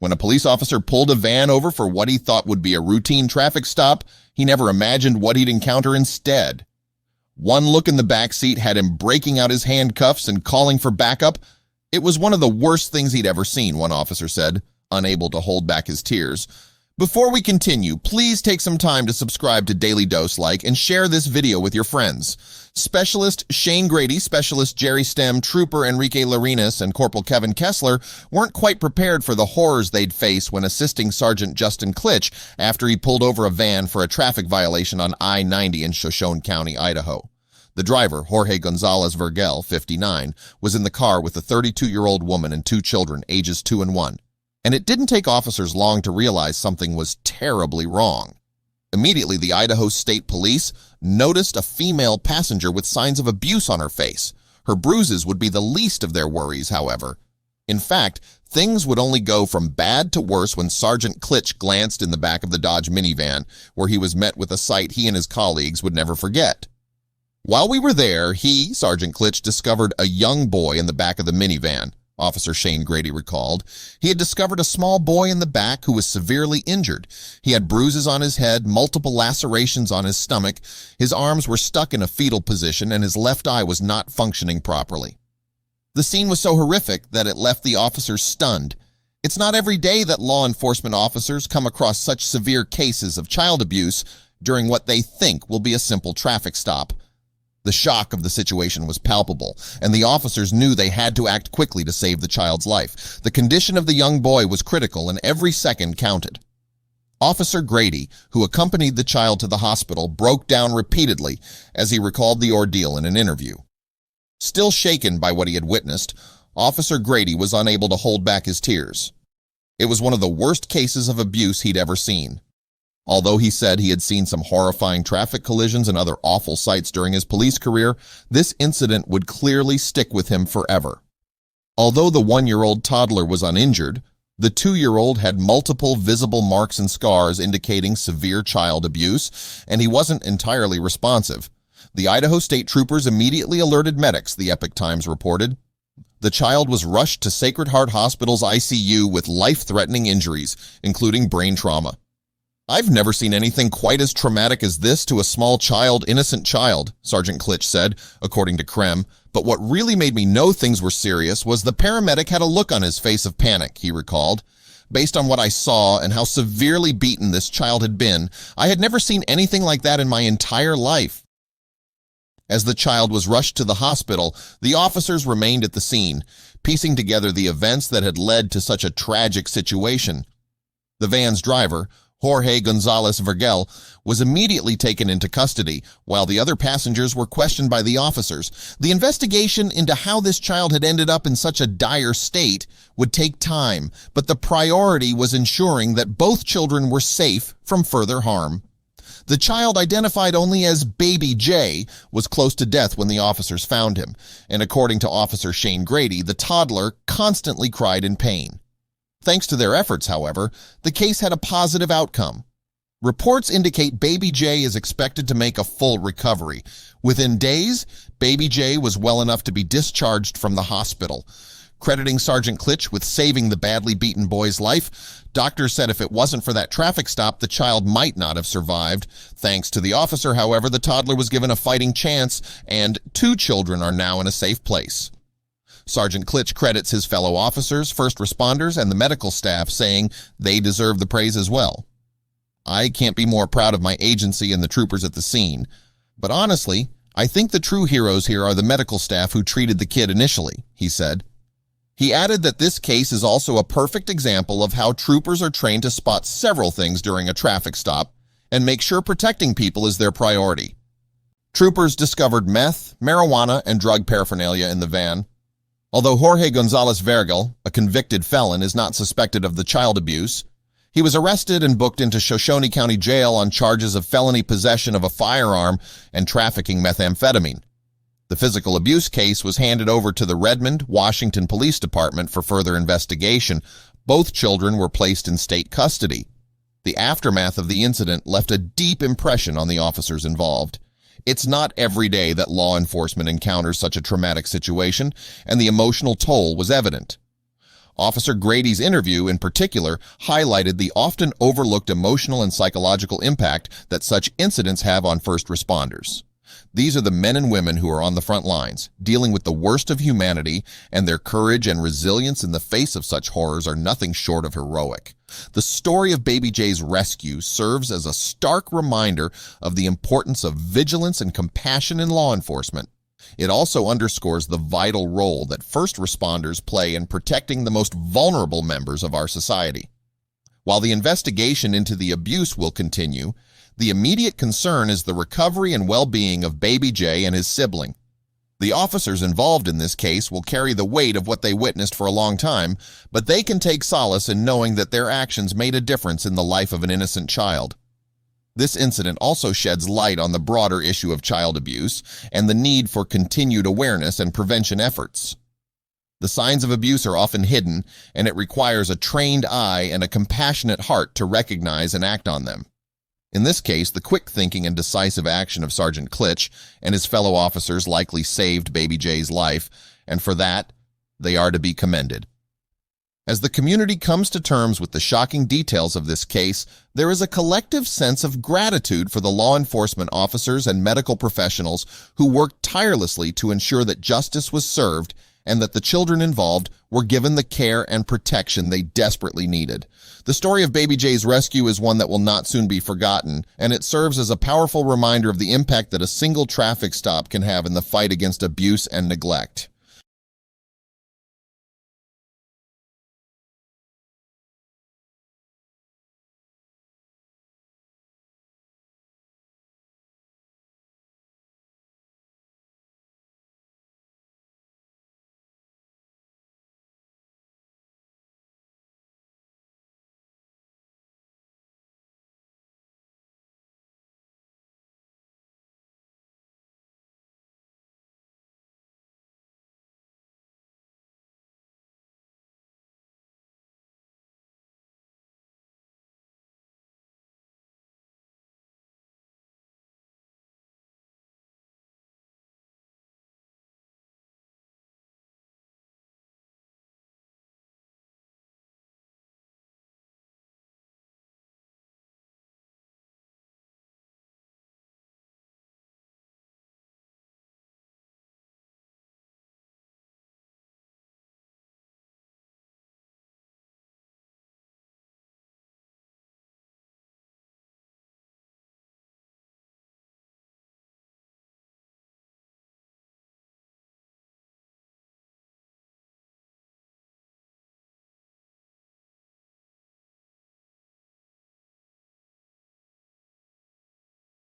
When a police officer pulled a van over for what he thought would be a routine traffic stop, he never imagined what he'd encounter instead. One look in the backseat had him breaking out his handcuffs and calling for backup. It was one of the worst things he'd ever seen, one officer said, unable to hold back his tears. Before we continue, please take some time to subscribe to Dailydose, like, and share this video with your friends. Specialist Shane Grady, Specialist Jerry Stem, Trooper Enrique Larinas, and Corporal Kevin Kessler weren't quite prepared for the horrors they'd face when assisting Sergeant Justin Klitsch after he pulled over a van for a traffic violation on I-90 in Shoshone County, Idaho. The driver, Jorge Gonzalez Vergel, 59, was in the car with a 32-year-old woman and 2 children, ages 2 and 1. And it didn't take officers long to realize something was terribly wrong. Immediately, the Idaho State Police noticed a female passenger with signs of abuse on her face. Her bruises would be the least of their worries, however. In fact, things would only go from bad to worse when Sergeant Klitsch glanced in the back of the Dodge minivan, where he was met with a sight he and his colleagues would never forget. While we were there, Sergeant Klitsch, discovered a young boy in the back of the minivan. Officer Shane Grady recalled. He had discovered a small boy in the back who was severely injured. He had bruises on his head, multiple lacerations on his stomach, his arms were stuck in a fetal position, and his left eye was not functioning properly. The scene was so horrific that it left the officers stunned. It's not every day that law enforcement officers come across such severe cases of child abuse during what they think will be a simple traffic stop. The shock of the situation was palpable, and the officers knew they had to act quickly to save the child's life. The condition of the young boy was critical, and every second counted. Officer Grady, who accompanied the child to the hospital, broke down repeatedly as he recalled the ordeal in an interview. Still shaken by what he had witnessed, Officer Grady was unable to hold back his tears. It was one of the worst cases of abuse he'd ever seen. Although he said he had seen some horrifying traffic collisions and other awful sights during his police career, this incident would clearly stick with him forever. Although the 1-year-old toddler was uninjured, the 2-year-old had multiple visible marks and scars indicating severe child abuse, and he wasn't entirely responsive. The Idaho State Troopers immediately alerted medics, the Epic Times reported. The child was rushed to Sacred Heart Hospital's ICU with life-threatening injuries, including brain trauma. "I've never seen anything quite as traumatic as this to a small child, innocent child," Sergeant Klitsch said, according to Krem. "But what really made me know things were serious was the paramedic had a look on his face of panic," he recalled. "Based on what I saw and how severely beaten this child had been, I had never seen anything like that in my entire life." As the child was rushed to the hospital, the officers remained at the scene, piecing together the events that had led to such a tragic situation. The van's driver, Jorge Gonzalez Vergel, was immediately taken into custody, while the other passengers were questioned by the officers. The investigation into how this child had ended up in such a dire state would take time, but the priority was ensuring that both children were safe from further harm. The child, identified only as Baby J, was close to death when the officers found him, and according to Officer Shane Grady, the toddler constantly cried in pain. Thanks to their efforts, however, the case had a positive outcome. Reports indicate Baby J is expected to make a full recovery. Within days, Baby J was well enough to be discharged from the hospital. Crediting Sergeant Klitsch with saving the badly beaten boy's life, doctors said if it wasn't for that traffic stop, the child might not have survived. Thanks to the officer, however, the toddler was given a fighting chance, and 2 children are now in a safe place. Sergeant Klitsch credits his fellow officers, first responders, and the medical staff, saying they deserve the praise as well. "I can't be more proud of my agency and the troopers at the scene. But honestly, I think the true heroes here are the medical staff who treated the kid initially," he said. He added that this case is also a perfect example of how troopers are trained to spot several things during a traffic stop and make sure protecting people is their priority. Troopers discovered meth, marijuana, and drug paraphernalia in the van. Although Jorge Gonzalez Vergel, a convicted felon, is not suspected of the child abuse, he was arrested and booked into Shoshone County Jail on charges of felony possession of a firearm and trafficking methamphetamine. The physical abuse case was handed over to the Redmond, Washington Police Department for further investigation. Both children were placed in state custody. The aftermath of the incident left a deep impression on the officers involved. It's not every day that law enforcement encounters such a traumatic situation, and the emotional toll was evident. Officer Grady's interview, in particular, highlighted the often overlooked emotional and psychological impact that such incidents have on first responders. These are the men and women who are on the front lines, dealing with the worst of humanity, and their courage and resilience in the face of such horrors are nothing short of heroic. The story of Baby J's rescue serves as a stark reminder of the importance of vigilance and compassion in law enforcement. It also underscores the vital role that first responders play in protecting the most vulnerable members of our society. While the investigation into the abuse will continue, the immediate concern is the recovery and well-being of Baby J and his sibling. The officers involved in this case will carry the weight of what they witnessed for a long time, but they can take solace in knowing that their actions made a difference in the life of an innocent child. This incident also sheds light on the broader issue of child abuse and the need for continued awareness and prevention efforts. The signs of abuse are often hidden, and it requires a trained eye and a compassionate heart to recognize and act on them. In this case, the quick thinking and decisive action of Sergeant Klitsch and his fellow officers likely saved Baby J's life, and for that, they are to be commended. As the community comes to terms with the shocking details of this case, there is a collective sense of gratitude for the law enforcement officers and medical professionals who worked tirelessly to ensure that justice was served and that the children involved were given the care and protection they desperately needed. The story of Baby J's rescue is one that will not soon be forgotten, and it serves as a powerful reminder of the impact that a single traffic stop can have in the fight against abuse and neglect.